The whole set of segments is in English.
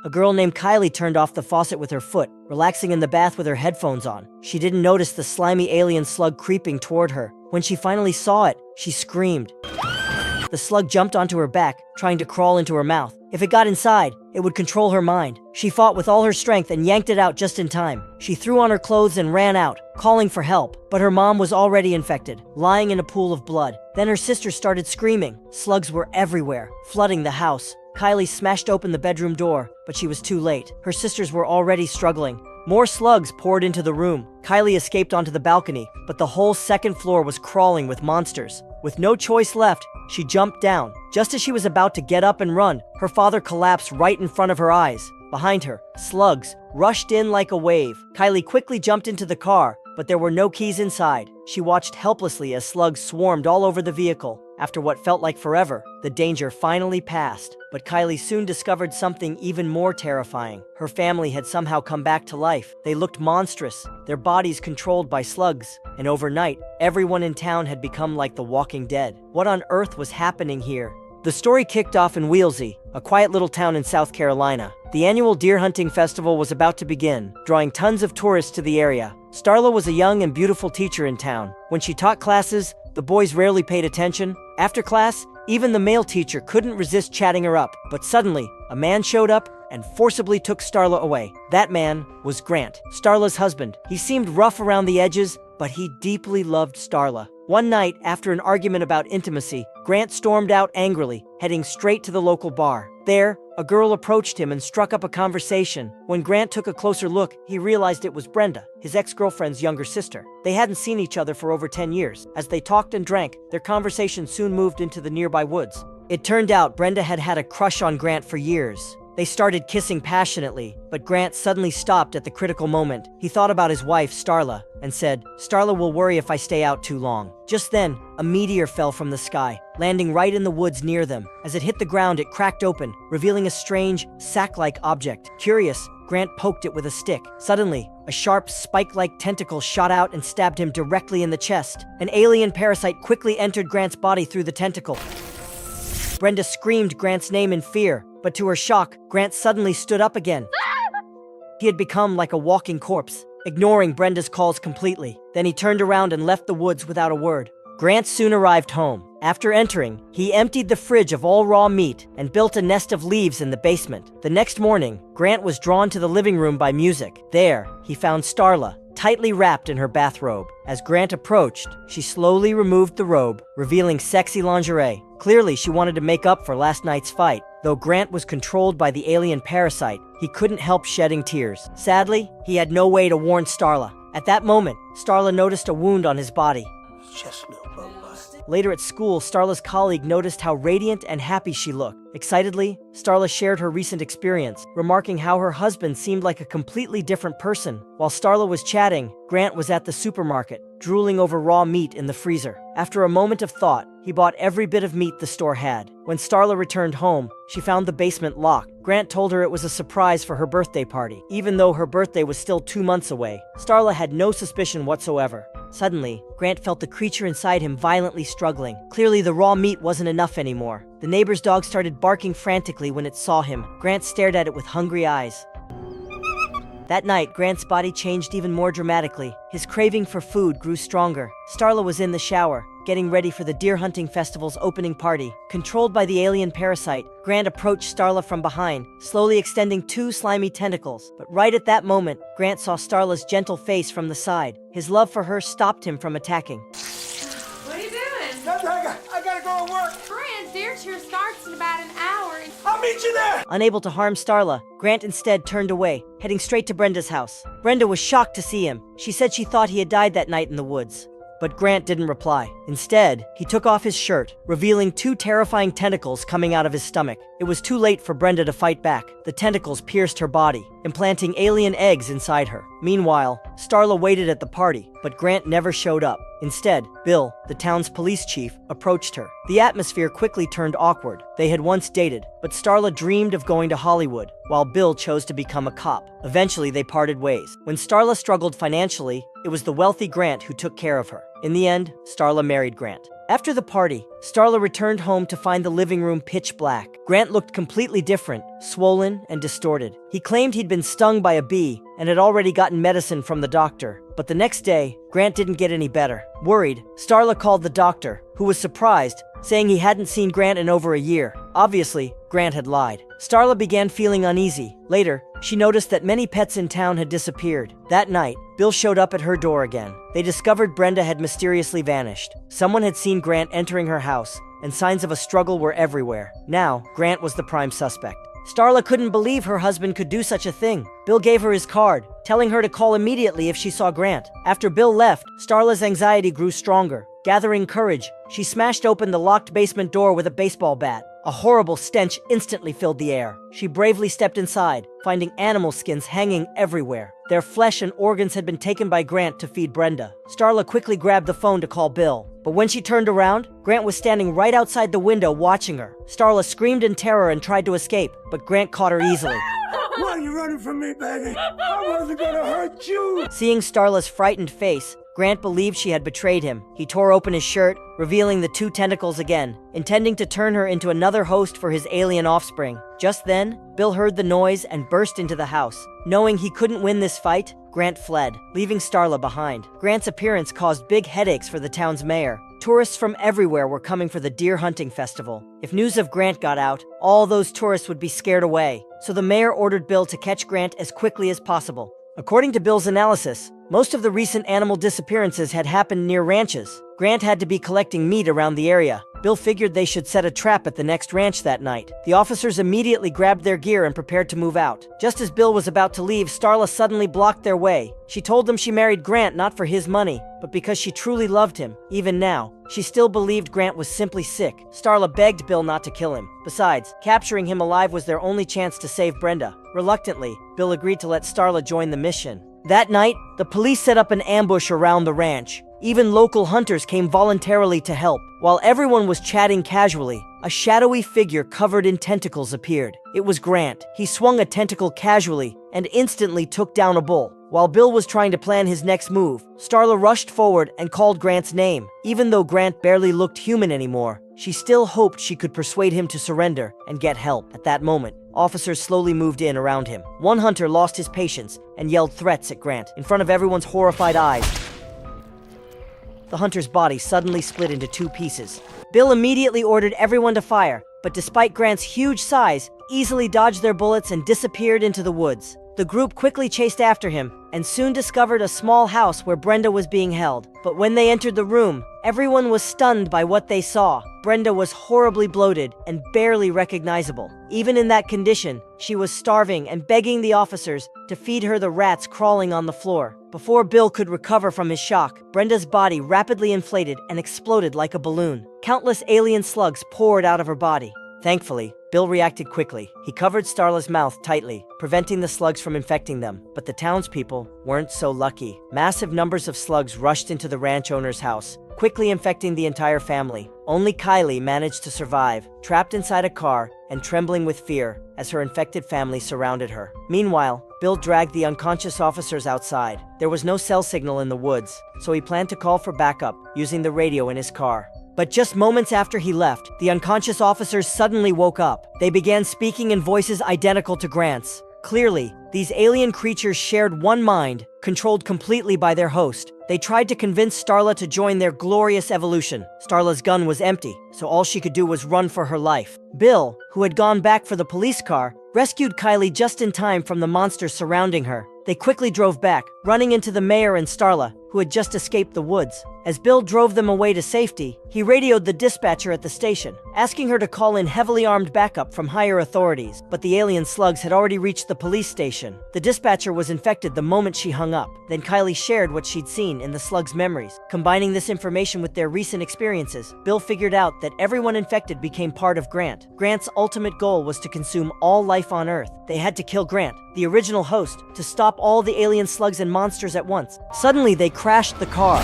A girl named Kylie turned off the faucet with her foot, relaxing in the bath with her headphones on. She didn't notice the slimy alien slug creeping toward her. When she finally saw it, she screamed. The slug jumped onto her back, trying to crawl into her mouth. If it got inside, it would control her mind. She fought with all her strength and yanked it out just in time. She threw on her clothes and ran out, calling for help. But her mom was already infected, lying in a pool of blood. Then her sister started screaming. Slugs were everywhere, flooding the house. Kylie smashed open the bedroom door, but she was too late. Her sisters were already struggling. More slugs poured into the room. Kylie escaped onto the balcony, but the whole second floor was crawling with monsters. With no choice left, she jumped down. Just as she was about to get up and run, her father collapsed right in front of her eyes. Behind her, slugs rushed in like a wave. Kylie quickly jumped into the car, but there were no keys inside. She watched helplessly as slugs swarmed all over the vehicle. After what felt like forever, the danger finally passed. But Kylie soon discovered something even more terrifying. Her family had somehow come back to life. They looked monstrous, their bodies controlled by slugs. And overnight, everyone in town had become like the Walking Dead. What on earth was happening here? The story kicked off in Wheelsy, a quiet little town in South Carolina. The annual deer hunting festival was about to begin, drawing tons of tourists to the area. Starla was a young and beautiful teacher in town. When she taught classes, the boys rarely paid attention. After class, even the male teacher couldn't resist chatting her up. But suddenly, a man showed up and forcibly took Starla away. That man was Grant, Starla's husband. He seemed rough around the edges, but he deeply loved Starla. One night, after an argument about intimacy, Grant stormed out angrily, heading straight to the local bar. There, a girl approached him and struck up a conversation. When Grant took a closer look, he realized it was Brenda, his ex-girlfriend's younger sister. They hadn't seen each other for over 10 years. As they talked and drank, their conversation soon moved into the nearby woods. It turned out Brenda had had a crush on Grant for years. They started kissing passionately, but Grant suddenly stopped at the critical moment. He thought about his wife, Starla, and said, "Starla will worry if I stay out too long." Just then, a meteor fell from the sky, landing right in the woods near them. As it hit the ground, it cracked open, revealing a strange, sack-like object. Curious, Grant poked it with a stick. Suddenly, a sharp, spike-like tentacle shot out and stabbed him directly in the chest. An alien parasite quickly entered Grant's body through the tentacle. Brenda screamed Grant's name in fear, but to her shock, Grant suddenly stood up again. He had become like a walking corpse, ignoring Brenda's calls completely. Then he turned around and left the woods without a word. Grant soon arrived home. After entering, he emptied the fridge of all raw meat and built a nest of leaves in the basement. The next morning, Grant was drawn to the living room by music. There, he found Starla, tightly wrapped in her bathrobe. As Grant approached, she slowly removed the robe, revealing sexy lingerie. Clearly, she wanted to make up for last night's fight. Though Grant was controlled by the alien parasite, he couldn't help shedding tears. Sadly, he had no way to warn Starla. At that moment, Starla noticed a wound on his body. Just a little bug bite. Later at school, Starla's colleague noticed how radiant and happy she looked. Excitedly, Starla shared her recent experience, remarking how her husband seemed like a completely different person. While Starla was chatting, Grant was at the supermarket, drooling over raw meat in the freezer. After a moment of thought, he bought every bit of meat the store had. When Starla returned home, she found the basement locked. Grant told her it was a surprise for her birthday party. Even though her birthday was still 2 months away, Starla had no suspicion whatsoever. Suddenly, Grant felt the creature inside him violently struggling. Clearly, the raw meat wasn't enough anymore. The neighbor's dog started barking frantically when it saw him. Grant stared at it with hungry eyes. That night, Grant's body changed even more dramatically. His craving for food grew stronger. Starla was in the shower, getting ready for the deer hunting festival's opening party. Controlled by the alien parasite, Grant approached Starla from behind, slowly extending 2 slimy tentacles. But right at that moment, Grant saw Starla's gentle face from the side. His love for her stopped him from attacking. What are you doing? Nothing, I gotta go to work. Grant, deer cheer starts in about an hour. I'll meet you there. Unable to harm Starla, Grant instead turned away, heading straight to Brenda's house. Brenda was shocked to see him. She said she thought he had died that night in the woods. But Grant didn't reply. Instead, he took off his shirt, revealing 2 terrifying tentacles coming out of his stomach. It was too late for Brenda to fight back. The tentacles pierced her body, implanting alien eggs inside her. Meanwhile, Starla waited at the party, but Grant never showed up. Instead, Bill, the town's police chief, approached her. The atmosphere quickly turned awkward. They had once dated, but Starla dreamed of going to Hollywood, while Bill chose to become a cop. Eventually, they parted ways. When Starla struggled financially, it was the wealthy Grant who took care of her. In the end, Starla married Grant. After the party, Starla returned home to find the living room pitch black. Grant looked completely different, swollen and distorted. He claimed he'd been stung by a bee and had already gotten medicine from the doctor. But the next day, Grant didn't get any better. Worried, Starla called the doctor, who was surprised, saying he hadn't seen Grant in over a year. Obviously, Grant had lied. Starla began feeling uneasy. Later, she noticed that many pets in town had disappeared. That night, Bill showed up at her door again. They discovered Brenda had mysteriously vanished. Someone had seen Grant entering her house, and signs of a struggle were everywhere. Now, Grant was the prime suspect. Starla couldn't believe her husband could do such a thing. Bill gave her his card, telling her to call immediately if she saw Grant. After Bill left, Starla's anxiety grew stronger. Gathering courage, she smashed open the locked basement door with a baseball bat. A horrible stench instantly filled the air. She bravely stepped inside, finding animal skins hanging everywhere. Their flesh and organs had been taken by Grant to feed Brenda. Starla quickly grabbed the phone to call Bill. But when she turned around, Grant was standing right outside the window watching her. Starla screamed in terror and tried to escape, but Grant caught her easily. Why are you running from me, baby? I wasn't gonna hurt you. Seeing Starla's frightened face, Grant believed she had betrayed him. He tore open his shirt, revealing the two tentacles again, intending to turn her into another host for his alien offspring. Just then, Bill heard the noise and burst into the house. Knowing he couldn't win this fight, Grant fled, leaving Starla behind. Grant's appearance caused big headaches for the town's mayor. Tourists from everywhere were coming for the deer hunting festival. If news of Grant got out, all those tourists would be scared away. So the mayor ordered Bill to catch Grant as quickly as possible. According to Bill's analysis, most of the recent animal disappearances had happened near ranches. Grant had to be collecting meat around the area. Bill figured they should set a trap at the next ranch that night. The officers immediately grabbed their gear and prepared to move out. Just as Bill was about to leave, Starla suddenly blocked their way. She told them she married Grant not for his money, but because she truly loved him. Even now, she still believed Grant was simply sick. Starla begged Bill not to kill him. Besides, capturing him alive was their only chance to save Brenda. Reluctantly, Bill agreed to let Starla join the mission. That night, the police set up an ambush around the ranch. Even local hunters came voluntarily to help. While everyone was chatting casually, a shadowy figure covered in tentacles appeared. It was Grant. He swung a tentacle casually and instantly took down a bull. While Bill was trying to plan his next move, Starla rushed forward and called Grant's name. Even though Grant barely looked human anymore, she still hoped she could persuade him to surrender and get help. At that moment, officers slowly moved in around him. One hunter lost his patience and yelled threats at Grant in front of everyone's horrified eyes. The hunter's body suddenly split into two pieces. Bill immediately ordered everyone to fire, but despite Grant's huge size, easily dodged their bullets and disappeared into the woods. The group quickly chased after him and soon discovered a small house where Brenda was being held. But when they entered the room, everyone was stunned by what they saw. Brenda was horribly bloated and barely recognizable. Even in that condition, she was starving and begging the officers to feed her the rats crawling on the floor. Before Bill could recover from his shock, Brenda's body rapidly inflated and exploded like a balloon. Countless alien slugs poured out of her body. Thankfully, Bill reacted quickly. He covered Starla's mouth tightly, preventing the slugs from infecting them. But the townspeople weren't so lucky. Massive numbers of slugs rushed into the ranch owner's house, quickly infecting the entire family. Only Kylie managed to survive, trapped inside a car and trembling with fear as her infected family surrounded her. Meanwhile, Bill dragged the unconscious officers outside. There was no cell signal in the woods, so he planned to call for backup using the radio in his car. But just moments after he left, the unconscious officers suddenly woke up. They began speaking in voices identical to Grant's. Clearly, these alien creatures shared one mind, controlled completely by their host. They tried to convince Starla to join their glorious evolution. Starla's gun was empty, so all she could do was run for her life. Bill, who had gone back for the police car, rescued Kylie just in time from the monsters surrounding her. They quickly drove back, running into the mayor and Starla, who had just escaped the woods. As Bill drove them away to safety, he radioed the dispatcher at the station, asking her to call in heavily armed backup from higher authorities. But the alien slugs had already reached the police station. The dispatcher was infected the moment she hung up. Then Kylie shared what she'd seen in the slugs' memories. Combining this information with their recent experiences, Bill figured out that everyone infected became part of Grant. Grant's ultimate goal was to consume all life on Earth. They had to kill Grant, the original host, to stop all the alien slugs and monsters at once. Suddenly, they crashed the car.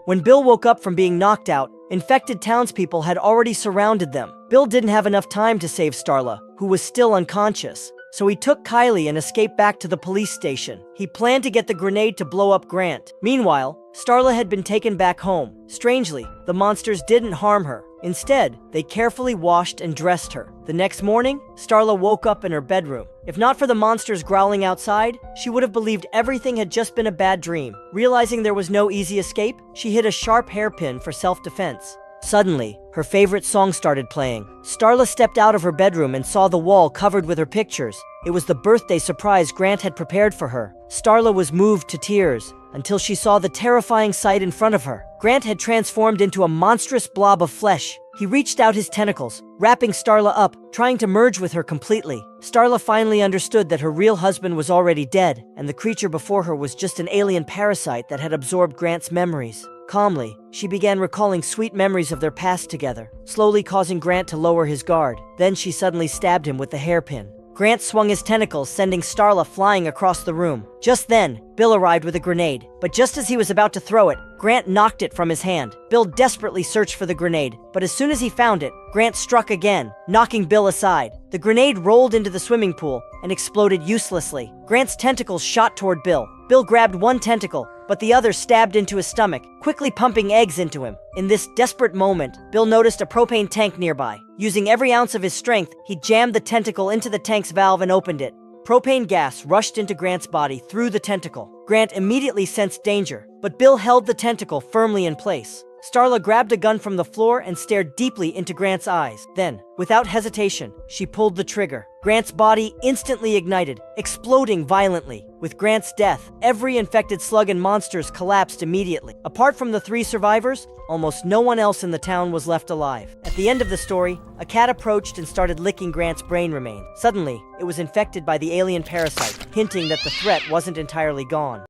When Bill woke up from being knocked out, infected townspeople had already surrounded them. Bill didn't have enough time to save Starla, who was still unconscious. So he took Kylie and escaped back to the police station. He planned to get the grenade to blow up Grant. Meanwhile, Starla had been taken back home. Strangely, the monsters didn't harm her. Instead, they carefully washed and dressed her. The next morning, Starla woke up in her bedroom. If not for the monsters growling outside, she would have believed everything had just been a bad dream. Realizing there was no easy escape, she hid a sharp hairpin for self-defense. Suddenly, her favorite song started playing. Starla stepped out of her bedroom and saw the wall covered with her pictures. It was the birthday surprise Grant had prepared for her. Starla was moved to tears until she saw the terrifying sight in front of her. Grant had transformed into a monstrous blob of flesh. He reached out his tentacles, wrapping Starla up, trying to merge with her completely. Starla finally understood that her real husband was already dead, and the creature before her was just an alien parasite that had absorbed Grant's memories. Calmly, she began recalling sweet memories of their past together, slowly causing Grant to lower his guard. Then she suddenly stabbed him with the hairpin. Grant swung his tentacles, sending Starla flying across the room. Just then, Bill arrived with a grenade, but just as he was about to throw it, Grant knocked it from his hand. Bill desperately searched for the grenade, but as soon as he found it, Grant struck again, knocking Bill aside. The grenade rolled into the swimming pool and exploded uselessly. Grant's tentacles shot toward Bill. Bill grabbed one tentacle, but the other stabbed into his stomach, quickly pumping eggs into him. In this desperate moment, Bill noticed a propane tank nearby. Using every ounce of his strength, he jammed the tentacle into the tank's valve and opened it. Propane gas rushed into Grant's body through the tentacle. Grant immediately sensed danger, but Bill held the tentacle firmly in place. Starla grabbed a gun from the floor and stared deeply into Grant's eyes. Then, without hesitation, she pulled the trigger. Grant's body instantly ignited, exploding violently. With Grant's death, every infected slug and monsters collapsed immediately. Apart from the 3 survivors, almost no one else in the town was left alive. At the end of the story, a cat approached and started licking Grant's brain remains. Suddenly, it was infected by the alien parasite, hinting that the threat wasn't entirely gone.